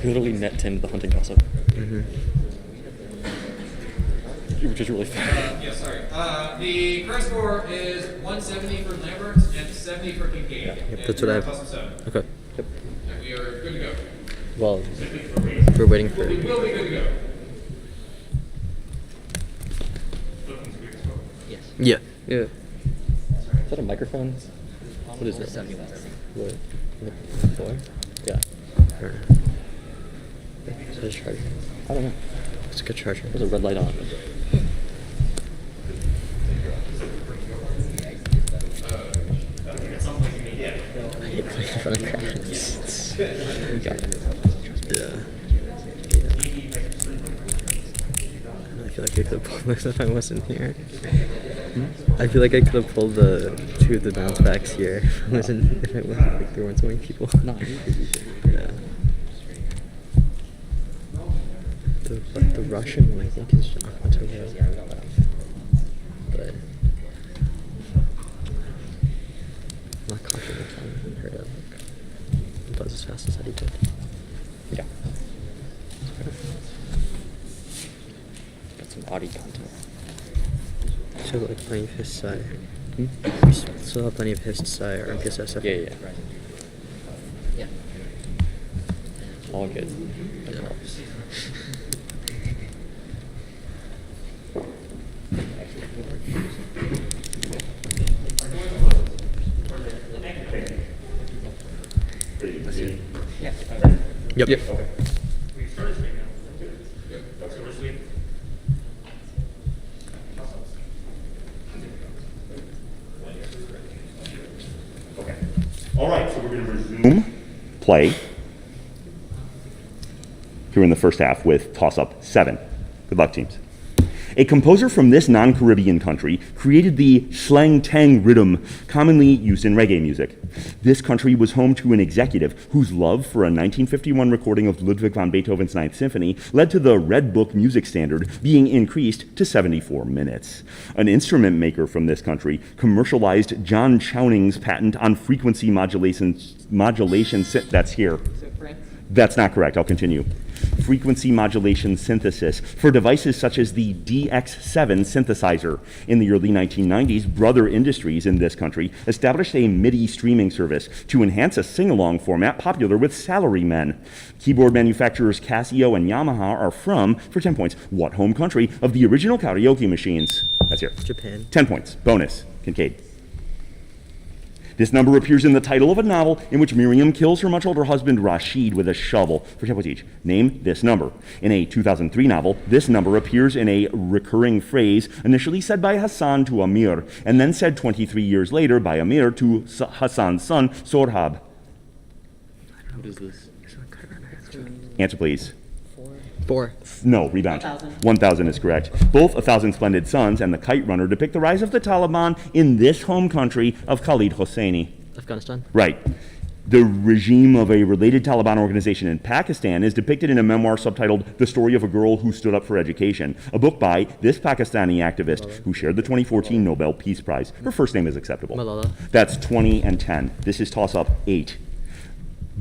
Literally net 10 to the hunting toss-up. Which is really fun. Yeah, sorry. The current score is 170 for Lambert and 70 for Kincaid. Yep, that's what I have. Okay. Yep. And we are good to go. Well, we're waiting for We will be good to go. Yes. Yeah. Yeah. Is that a microphone? What is it? 71. What? Boy? Yeah. I don't know. Is that a charger? I don't know. It's a good charger. There's a red light on. I hate playing in front of crowds. We got it. Yeah. I feel like I could have pulled this if I wasn't here. I feel like I could have pulled the two of the bounce backs here if it wasn't like there weren't so many people. No. Yeah. The Russian one I think is John Quinto. But I'm not confident I haven't heard of like buzz as fast as that he did. Yeah. Got some audio content. So like plenty of his side. Hmm? We still have plenty of his side or MPSS. Yeah, yeah. Yeah. All good. Yeah. Yep. Yep. Okay. All right, so we're going to resume play here in the first half with toss-up 7. Good luck, teams. A composer from this non-Caribbean country created the slang tang rhythm commonly used in reggae music. This country was home to an executive whose love for a 1951 recording of Ludwig van Beethoven's Ninth Symphony led to the Red Book music standard being increased to 74 minutes. An instrument maker from this country commercialized John Chowning's patent on frequency modulation. That's here. That's not correct. I'll continue. Frequency modulation synthesis for devices such as the DX7 synthesizer. In the early 1990s, Brother Industries in this country established a MIDI streaming service to enhance a sing-along format popular with salarymen. Keyboard manufacturers Casio and Yamaha are from, for 10 points, what home country of the original karaoke machines? That's here. Japan. 10 points. Bonus. Kincaid. This number appears in the title of a novel in which Miriam kills her much older husband Rashid with a shovel. For 10 points each. Name this number. In a 2003 novel, this number appears in a recurring phrase initially said by Hassan to Amir, and then said 23 years later by Amir to Hassan's son, Sorhab. What is this? Answer, please. 4. No, rebound. 1,000 is correct. Both 1,000 Splendid Sons and The Kite Runner depict the rise of the Taliban in this home country of Khalid Hosseini. Afghanistan. Right. The regime of a related Taliban organization in Pakistan is depicted in a memoir subtitled The Story of a Girl Who Stood Up for Education, a book by this Pakistani activist who shared the 2014 Nobel Peace Prize. Her first name is acceptable. Malala. That's 20 and 10. This is toss-up 8.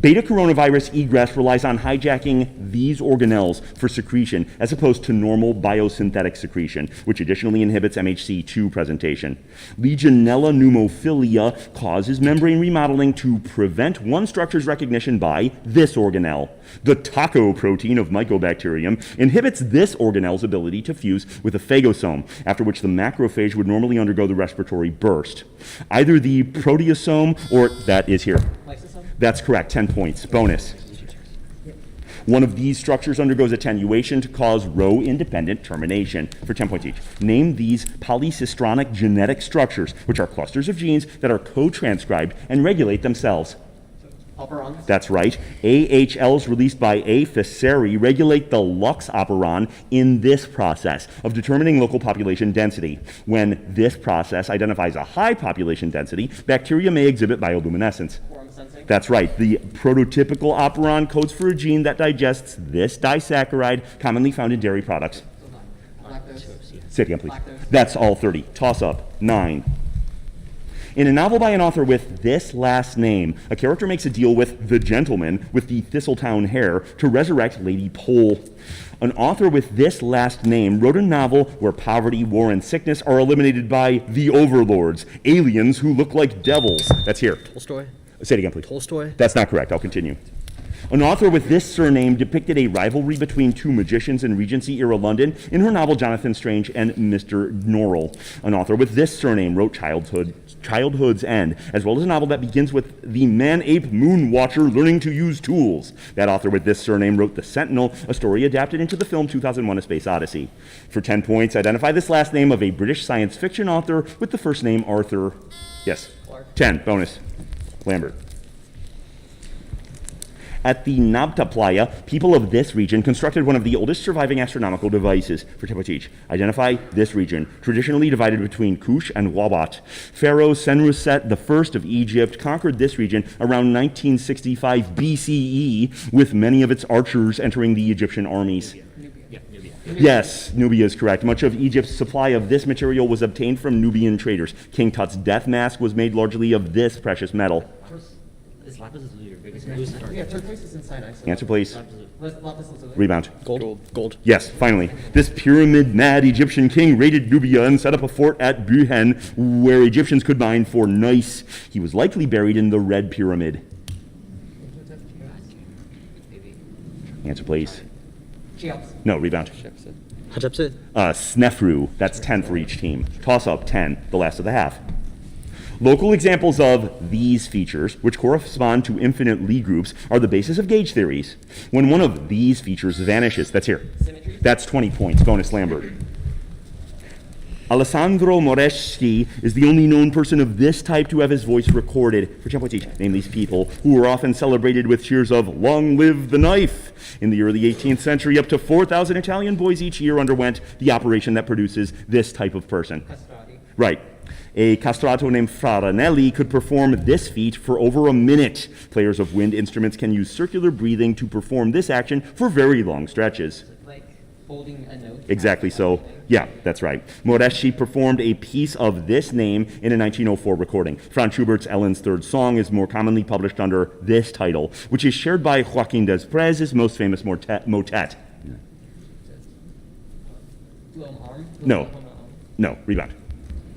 Beta coronavirus egress relies on hijacking these organelles for secretion as opposed to normal biosynthetic secretion, which additionally inhibits MHC2 presentation. Legionella pneumophilia causes membrane remodeling to prevent one structure's recognition by this organelle. The taco protein of Mycobacterium inhibits this organelle's ability to fuse with a phagosome, after which the macrophage would normally undergo the respiratory burst. Either the proteasome or that is here. That's correct, 10 points. Bonus. One of these structures undergoes attenuation to cause row-independent termination for 10 points each. Name these polycistronic genetic structures, which are clusters of genes that are co-transcribed and regulate themselves. Operons. That's right. AHLs released by A. Fisseri regulate the Lux operon in this process of determining local population density. When this process identifies a high population density, bacteria may exhibit bioluminescence. That's right. The prototypical operon codes for a gene that digests this disaccharide commonly found in dairy products. Say it again, please. That's all 30. Toss up 9. In a novel by an author with this last name, a character makes a deal with the gentleman with the Thistletown hair to resurrect Lady Pole. An author with this last name wrote a novel where poverty, war, and sickness are eliminated by the overlords, aliens who look like devils. That's here. Tolstoy? Say it again, please. Tolstoy? That's not correct. I'll continue. An author with this surname depicted a rivalry between two magicians in Regency-era London in her novel Jonathan Strange and Mr. Norrell. An author with this surname wrote Childhood's End, as well as a novel that begins with the man-ape moon watcher learning to use tools. That author with this surname wrote The Sentinel, a story adapted into the film 2001: A Space Odyssey. For 10 points, identify this last name of a British science fiction author with the first name Arthur. Yes. 10. Bonus. Lambert. At the Nabta Playa, people of this region constructed one of the oldest surviving astronomical devices. For Tepotich, identify this region, traditionally divided between Kush and Wabat. Pharaoh Senusret I of Egypt conquered this region around 1965 BCE, with many of its archers entering the Egyptian armies. Yes, Nubia is correct. Much of Egypt's supply of this material was obtained from Nubian traders. King Tut's death mask was made largely of this precious metal. Is lapis lazuli your biggest use? Yeah, turquoise is inside. Answer, please. Lapis lazuli. Rebound. Gold. Yes, finally. This pyramid-mad Egyptian king raided Nubia and set up a fort at Buhen where Egyptians could mine for gneiss. He was likely buried in the Red Pyramid. Answer, please. Cheops. No, rebound. Hatshepsut? Snefru. That's 10 for each team. Toss-up, 10, the last of the half. Local examples of these features, which correspond to infinite Lie groups, are the basis of gauge theories. When one of these features vanishes, that's here. Symmetry. That's 20 points. Bonus, Lambert. Alessandro Moreschi is the only known person of this type to have his voice recorded. For example, name these people who were often celebrated with cheers of "Long live the knife." In the early 18th century, up to 4,000 Italian boys each year underwent the operation that produces this type of person. Castrati. Right. A castrato named Farinelli could perform this feat for over a minute. Players of wind instruments can use circular breathing to perform this action for very long stretches. Like holding a note. Exactly so. Yeah, that's right. Moreschi performed a piece of this name in a 1904 recording. Franz Schubert's Ellen's Third Song is more commonly published under this title, which is shared by Joaquin Desprez's most famous motet. No. No, rebound.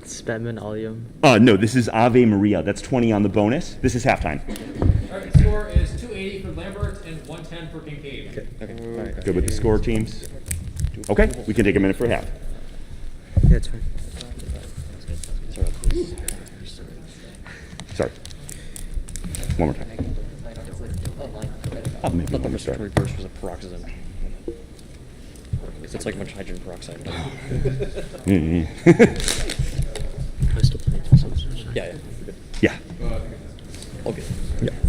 Spedman Allium. No, this is Ave Maria. That's 20 on the bonus. This is halftime. All right, score is 280 for Lambert and 110 for Kincaid. Okay. All right. Good with the score, teams? Okay, we can take a minute for half. Yeah, it's fine. Sorry. One more time. Oh, maybe Thought the let me start. respiratory burst was a paroxysm. It's like much hydrogen peroxide. I still play it for some reason. Yeah, yeah. Good. Yeah. All good.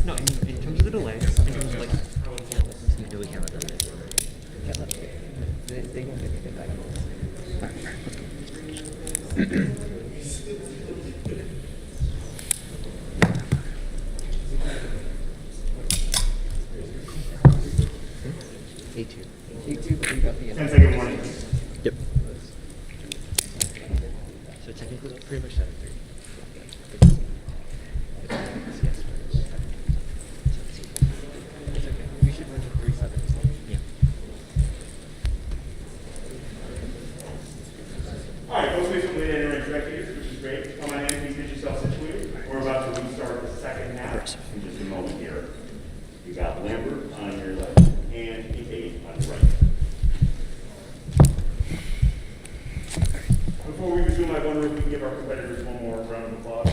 No, in terms of the delay, in terms of like, you really can't let them. Yeah, that's good. They won't get back. A2. A2, but we got the 10-second warning. Yep. So technically, it's pretty much 7:30. We should run to 3-7. Yeah. All right, folks, we have some late entering directives, which is great. Come on in, please get yourself situated. We're about to restart the second half in just a moment here. You got Lambert on your left and Kincaid on your right. Before we resume, I wonder if we can give our competitors one more round of applause.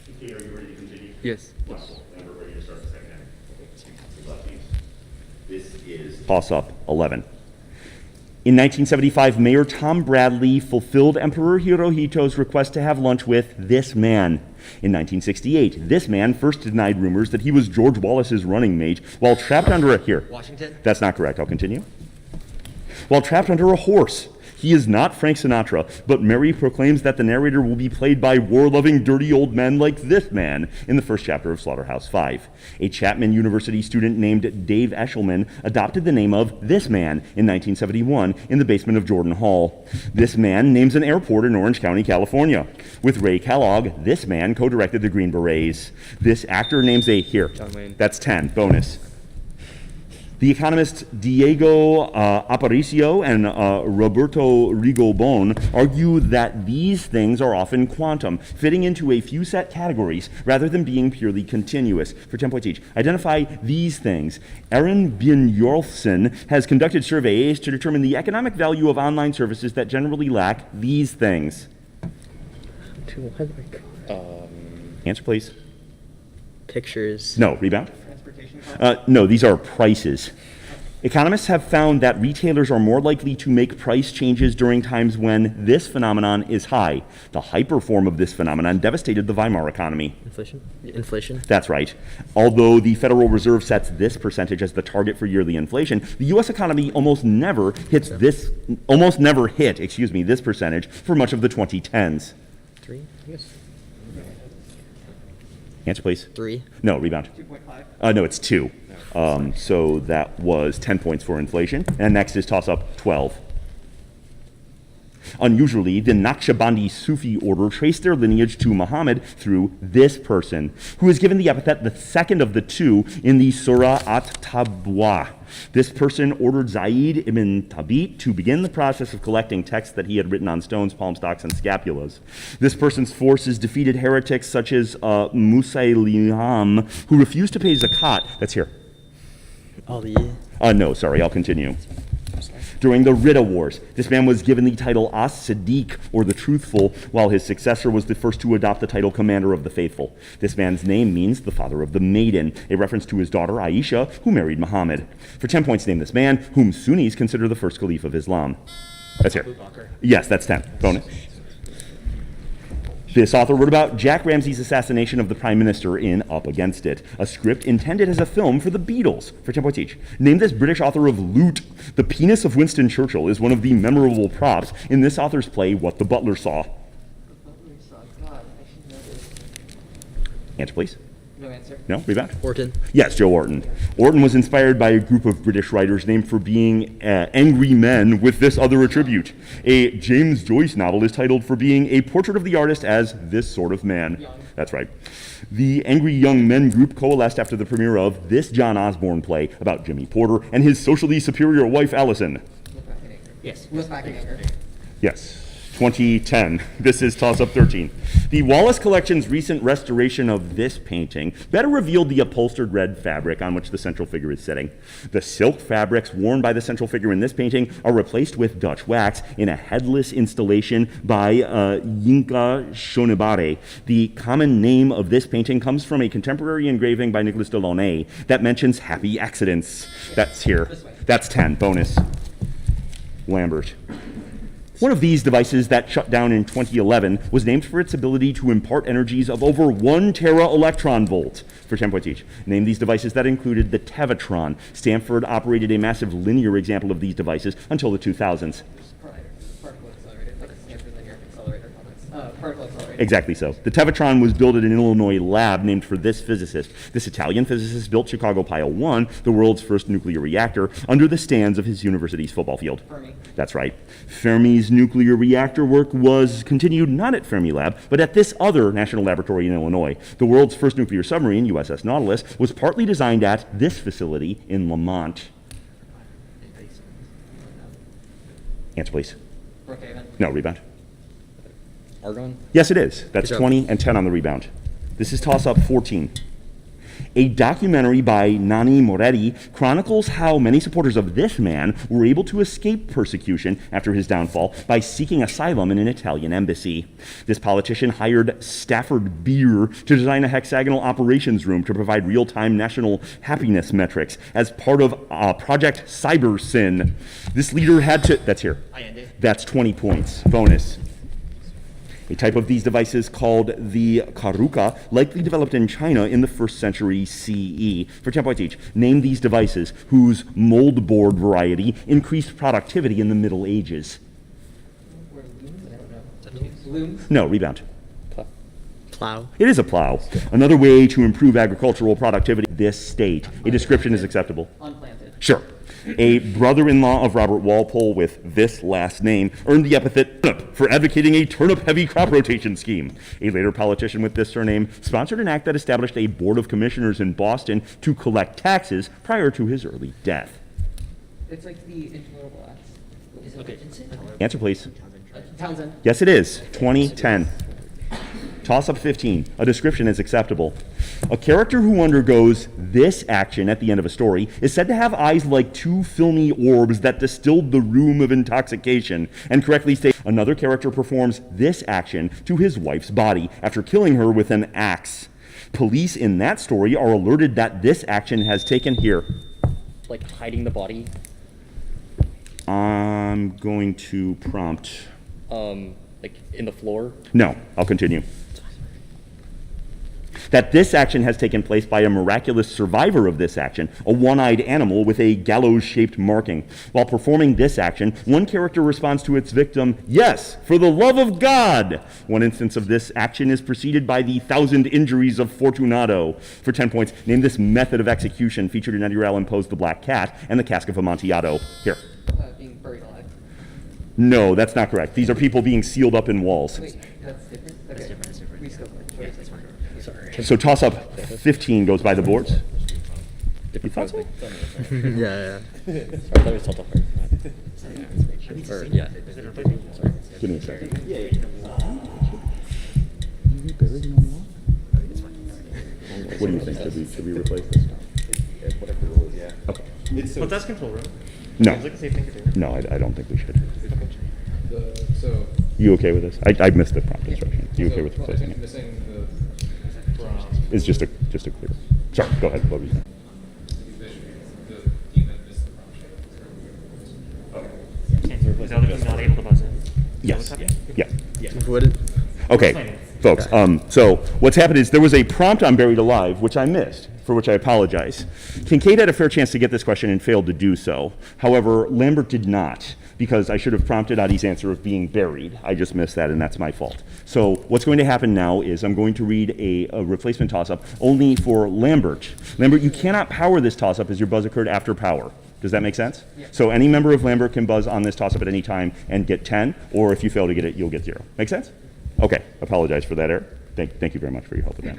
Kincaid, are you ready to continue? Yes. Wonderful. And we're ready to start the second half. This is toss-up 11. In 1975, Mayor Tom Bradley fulfilled Emperor Hirohito's request to have lunch with this man. In 1968, this man first denied rumors that he was George Wallace's running mate while trapped under a... Here. Washington? That's not correct. I'll continue. While trapped under a horse, He is not Frank Sinatra, but Mary proclaims that the narrator will be played by war-loving, dirty old men like this man in the first chapter of Slaughterhouse-Five. A Chapman University student named Dave Eshelman adopted the name of this man in 1971 in the basement of Jordan Hall. This man names an airport in Orange County, California. With Ray Kellogg, this man co-directed the Green Berets. This actor names a, here, John Wayne. that's 10, bonus. The economists Diego Aparicio and Roberto Rigobon argue that these things are often quantum, fitting into a few set categories rather than being purely continuous. For 10 points each, identify these things. Aaron Bjornson has conducted surveys to determine the economic value of online services that generally lack these things. Answer, please. Pictures. No, rebound. No, these are prices. Economists have found that retailers are more likely to make price changes during times when this phenomenon is high. The hyper form of this phenomenon devastated the Weimar economy. Inflation. That's right. Although the Federal Reserve sets this percentage as the target for yearly inflation, the U.S. economy almost never hit this percentage for much of the 2010s. 3, I guess. Answer, please. 3. No, rebound. 2.5? No, it's 2. So that was 10 points for inflation. And next is toss-up 12. Unusually, the Naqshbandi Sufi order traced their lineage to Muhammad through this person, who is given the epithet the second of the two in the Surah At-Tabwa. This person ordered Zayd ibn Thabit to begin the process of collecting texts that he had written on stones, palm stalks, and scapulas. This person's forces defeated heretics such as Musaylimam, who refused to pay zakat. That's here. Ali. No, sorry, I'll continue. During the Ridda Wars, this man was given the title As-Siddiq, or the Truthful, while his successor was the first to adopt the title Commander of the Faithful. This man's name means the father of the maiden, a reference to his daughter Aisha, who married Muhammad. For 10 points, name this man, whom Sunnis consider the first caliph of Islam. That's here. Yes, that's 10. Bonus. This author wrote about Jack Ramsey's assassination of the Prime Minister in Up Against It, a script intended as a film for the Beatles. For 10 points each. Name this British author of Loot. The penis of Winston Churchill is one of the memorable props in this author's play What the Butler Saw. Answer, please. No answer. No? Rebound? Orton. Yes, Joe Orton. Orton was inspired by a group of British writers named for being angry men with this other attribute. A James Joyce novel is titled for being a portrait of the artist as this sort of man. Young. That's right. The Angry Young Men group coalesced after the premiere of this John Osborne play about Jimmy Porter and his socially superior wife, Allison. Yes. Look back in anger. Yes. 2010. This is toss-up 13. The Wallace Collection's recent restoration of this painting better revealed the upholstered red fabric on which the central figure is sitting. The silk fabrics worn by the central figure in this painting are replaced with Dutch wax in a headless installation by Yinka Shonibare. The common name of this painting comes from a contemporary engraving by Nicolas Delaunay that mentions happy accidents. That's here. That's 10. Bonus. Lambert. One of these devices that shut down in 2011 was named for its ability to impart energies of over 1 tera-electron volt for 10 points each. Name these devices that included the Tevatron. Stanford operated a massive linear example of these devices until the 2000s. Particle accelerator, like a Stanford linear accelerator. Particle accelerator. Exactly so. The Tevatron was built at an Illinois lab named for this physicist. This Italian physicist built Chicago Pile 1, the world's first nuclear reactor, under the stands of his university's football field. Fermi. That's right. Fermi's nuclear reactor work was continued not at Fermilab, but at this other national laboratory in Illinois. The world's first nuclear submarine, USS Nautilus, was partly designed at this facility in Lamont. Answer, please. Brookhaven. No, rebound. Argon? Yes, it is. That's Good job. 20 and 10 on the rebound. This is toss-up 14. A documentary by Nanni Moretti chronicles how many supporters of this man were able to escape persecution after his downfall by seeking asylum in an Italian embassy. This politician hired Stafford Beer to design a hexagonal operations room to provide real-time national happiness metrics as part of Project CyberSyn. This leader had to... That's here. That's 20 points. Bonus. A type of these devices called the karuka likely developed in China in the 1st century CE. For 10 points each, name these devices whose mold board variety increased productivity in the Middle Ages. Loom. No, rebound. Plow. It is a plow. Another way to improve agricultural productivity in this state. A description is acceptable. Unplanted. Sure. A brother-in-law of Robert Walpole with this last name earned the epithet turnip for advocating a turnip-heavy crop rotation scheme. A later politician with this surname sponsored an act that established a board of commissioners in Boston to collect taxes prior to his early death. It's like the intolerable acts. Is it Vincent? Answer, please. Townsend. Yes, it is. 2010. Toss up 15. A description is acceptable. A character who undergoes this action at the end of a story is said to have eyes like two filmy orbs that distilled the rheum of intoxication and correctly state another character performs this action to his wife's body after killing her with an axe. Police in that story are alerted that this action has taken here. Like hiding the body. I'm going to prompt. Like in the floor. No, I'll continue. That this action has taken place by a miraculous survivor of this action, a one-eyed animal with a gallows-shaped marking. While performing this action, one character responds to its victim, "Yes, for the love of God!" One instance of this action is preceded by the 1,000 injuries of Fortunato. For 10 points, name this method of execution featured in Edgar Allan Poe's The Black Cat and The Cask of Amontillado. Here. Being buried alive. No, that's not correct. These are people being sealed up in walls. Wait, that's different? Okay. That's different. Rescope it. Yeah, that's fine. Sorry. So toss-up 15 goes by the boards. You thought so? Yeah. Sorry, that was total part. Or, yeah. Is it a replacement? Sorry. Give me a second. What do you think? Should we replace this? Whatever the rule is, yeah. Okay. But that's control room. No. Seems like a safe thing to do. No, I don't think we should. So, You okay with this? I missed the prompt instruction. You okay with well, I replacing think it? missing the bronze. It's just a clear. Sorry, go ahead. What were you saying? The team that missed the bronze. Is the other team not able to buzz in? Is that Yes. what's happening? Yeah. What is, Okay, folks. So what's happened is there was a prompt on Buried Alive, which I missed, for which I apologize. Kincaid had a fair chance to get this question and failed to do so. However, Lambert did not, because I should have prompted Adi's answer of being buried. I just missed that, and that's my fault. So what's going to happen now is I'm going to read a replacement toss-up only for Lambert. Lambert, you cannot power this toss-up as your buzz occurred after power. Does that make sense? Yeah. So any member of Lambert can buzz on this toss-up at any time and get 10, or if you fail to get it, you'll get 0. Make sense? Okay, apologize for that error. Thank you very much for your help with that.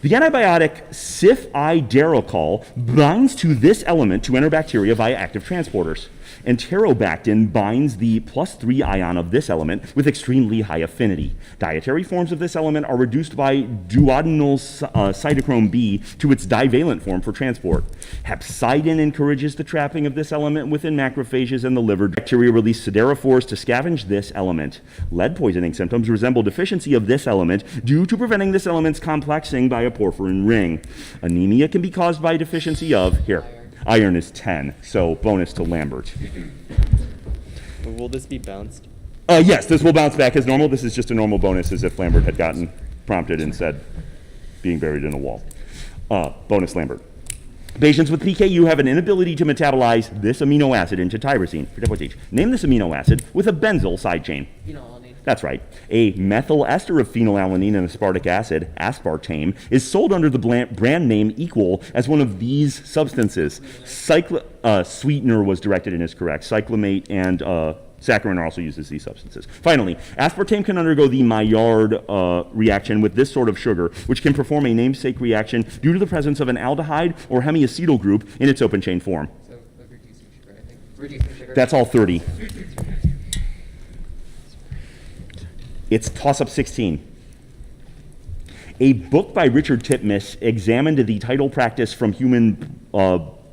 The antibiotic cifidarical binds to this element to enter bacteria via active transporters. Enterobactin binds the +3 ion of this element with extremely high affinity. Dietary forms of this element are reduced by duodenal cytochrome B to its divalent form for transport. Hepcidin encourages the trapping of this element within macrophages and the liver. Bacteria release siderophores to scavenge this element. Lead poisoning symptoms resemble deficiency of this element due to preventing this element's complexing by a porphyrin ring. Anemia can be caused by deficiency of, here, iron is 10, so bonus to Lambert. Will this be bounced? Yes, this will bounce back as normal. This is just a normal bonus as if Lambert had gotten prompted and said being buried in a wall. Bonus Lambert. Patients with PKU have an inability to metabolize this amino acid into tyrosine. For 10 points each. Name this amino acid with a benzyl side chain. Phenylalanine. That's right. A methyl ester of phenylalanine and aspartic acid, aspartame, is sold under the brand name Equal as one of these substances. Sweetener was directed and is correct. Cyclamate and saccharin are also used as these substances. Finally, aspartame can undergo the Maillard reaction with this sort of sugar, which can perform a namesake reaction due to the presence of an aldehyde or hemiacetyl group in its open chain form. So, reducing sugar, I think. Reducing sugar. That's all 30. It's toss-up 16. A book by Richard Titmuss examined the title practice from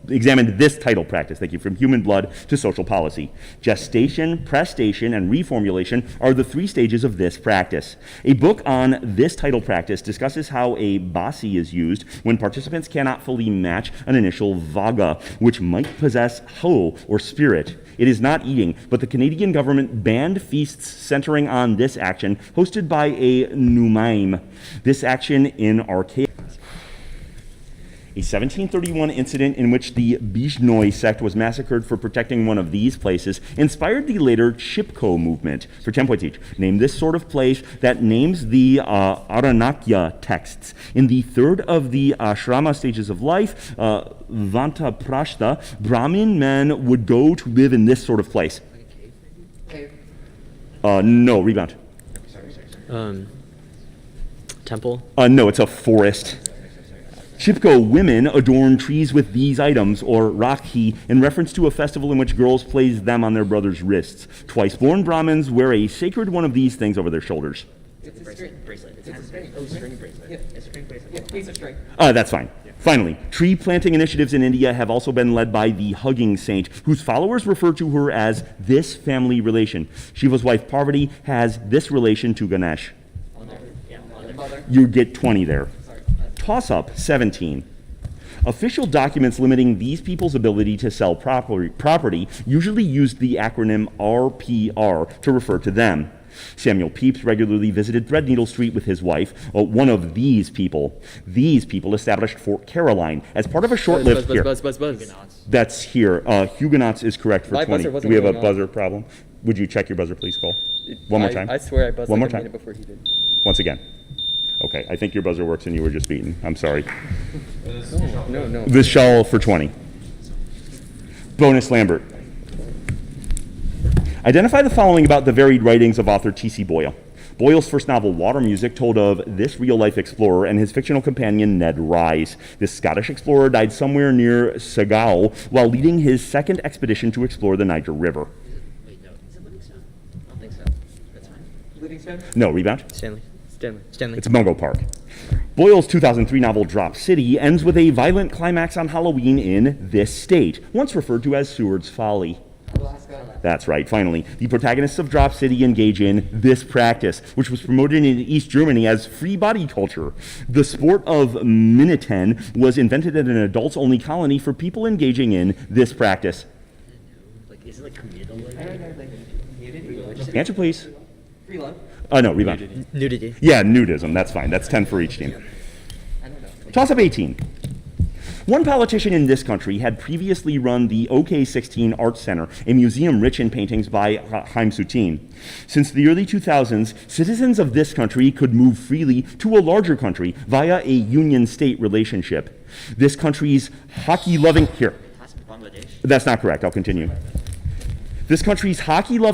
this title practice, from human blood to social policy. Gestation, prestation, and reformulation are the 3 stages of this practice. A book on this title practice discusses how a basi is used when participants cannot fully match an initial vaga, which might possess ho, or spirit. It is not eating, but the Canadian government banned feasts centering on this action, hosted by a numaim. This action in archaeology. A 1731 incident in which the Bijnoi sect was massacred for protecting one of these places inspired the later Chipko movement. For 10 points each, name this sort of place that names the Aranakya texts. In the third of the ashrama stages of life, Vantaprashta, Brahmin men would go to live in this sort of place. No, rebound. Temple. No, it's a forest. Chipko women adorn trees with these items, or rakhi, in reference to a festival in which girls place them on their brothers' wrists. Twice-born Brahmins wear a sacred one of these things over their shoulders. It's a string bracelet. It's a string. Oh, string bracelet. Yeah, a string bracelet. Yeah, piece of string. That's fine. Finally, tree planting initiatives in India have also been led by the Hugging Saint, whose followers refer to her as this family relation. Shiva's wife Parvati has this relation to Ganesh. You get 20 there. Toss-up, 17. Official documents limiting these people's ability to sell property usually used the acronym RPR to refer to them. Samuel Pepys regularly visited Threadneedle Street with his wife, one of these people. These people established Fort Caroline as part of a short lived here. Buzz. That's here. Huguenots is correct for My 20. buzzer Do wasn't we have a going buzzer problem? Would you check your buzzer, please, Cole? One more time. I swear I buzzed One more like a time. minute before he did. Once again. Okay, I think your buzzer works and you were just beaten. I'm sorry. No. This shell for 20. Bonus Lambert. Identify the following about the varied writings of author T.C. Boyle. Boyle's first novel, Water Music, told of this real-life explorer and his fictional companion, Ned Rise. This Scottish explorer died somewhere near Sagao while leading his second expedition to explore the Niger River. Wait, no. Is it Livingstone? I don't think so. That's fine. Livingstone? No, rebound. Stanley. Stanley. It's Mungo Park. Boyle's 2003 novel, Drop City, ends with a violent climax on Halloween in this state, once referred to as Seward's Folly. Alaska. That's right. Finally, the protagonists of Drop City engage in this practice, which was promoted in East Germany as free body culture. The sport of Miniten was invented at an adults-only colony for people engaging in this practice. Like, is it like communal? I don't know, like, nudity? Answer, please. Free love? No, rebound. Nudity. Yeah, nudism. That's fine. That's 10 for each team. I don't know. Toss up 18. One politician in this country had previously run the OK16 Art Center, a museum rich in paintings by Haim Soutine. Since the early 2000s, citizens of this country could move freely to a larger country via a union-state relationship. This country's hockey-loving... Here. Bangladesh. That's not correct. I'll continue. This country's hockey-loving